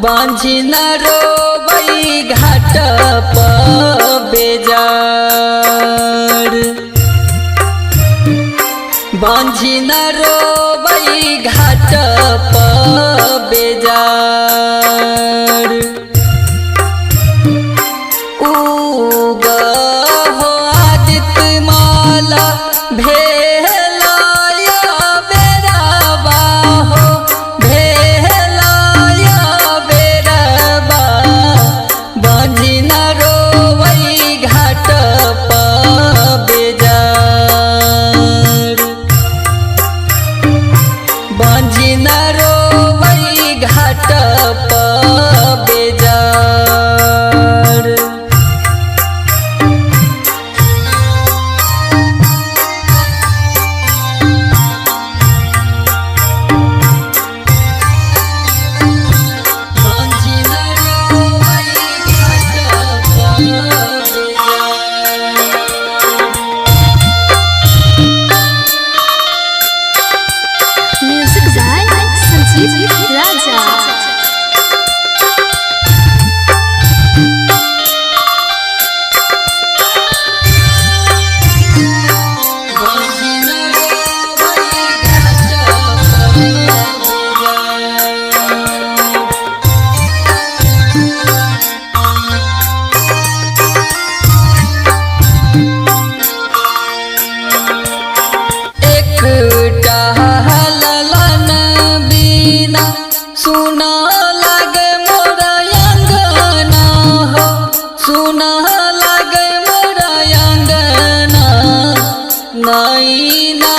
बांझी न रोवई घाट बेजार। बांझी न रोवई घाट बेजार। उग हो आदित्य माला भेलाया बेरबा हो भेलाया बेरबा। बांझी न रोवई घाट बेजार। बांझी न रोवई घाट बेजार। म्यूजिक बाय संजीव राजा। सुना लगे मोरा अंगना हो सुना लगे मोरा अंगना। नैना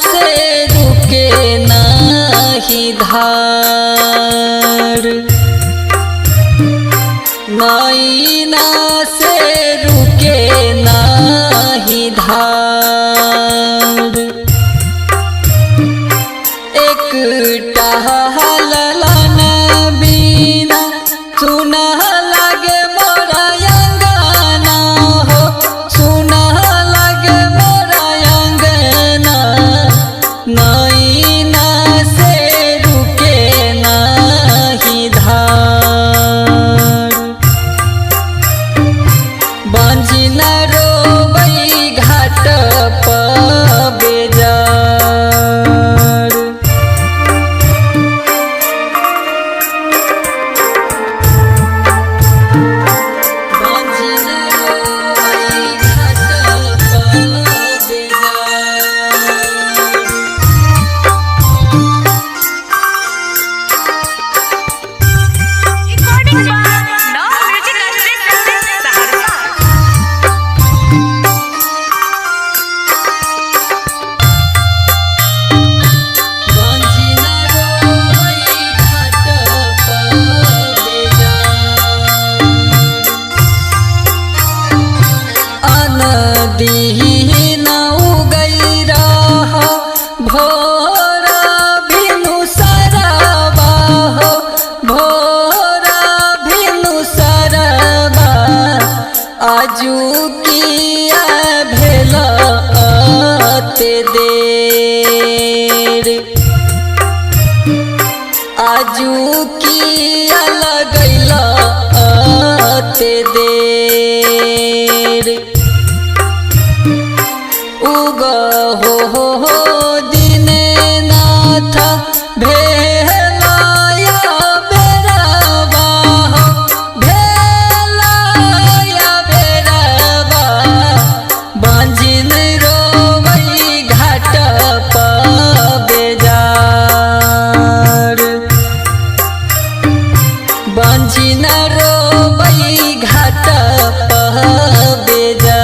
से रुके नाही धार। नैना से रुके नाही धार। एक टहलन बिना सुना लगे मोरा अंगना हो सुना लगे मोरा अंगना। नैना से रुके नाही धार। बांझी न रोवई घाट बेजार। दीन उगई रहा भोरा बिनु सरबा हो भोरा बिनु सरबा। आजू किया भेल अते देर। आजू किया लगैल अते देर। उग हो दीननाथ भेलाया बेरबा हो भेलाया बेरबा। बांझी न रोवई घाट बेजार। बांझी न रोवई घाट बेजार।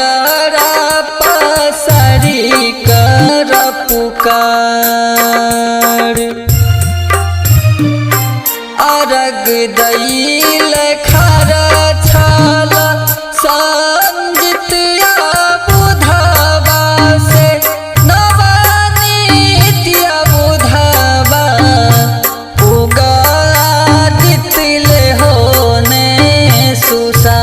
अचरा पसरी कर पुकार अर्घ दैल खर छल संजितिया बुधवा से नवनीतिया बुधवा उगादित ले होने सुसार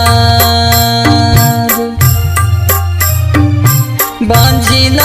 बांझी न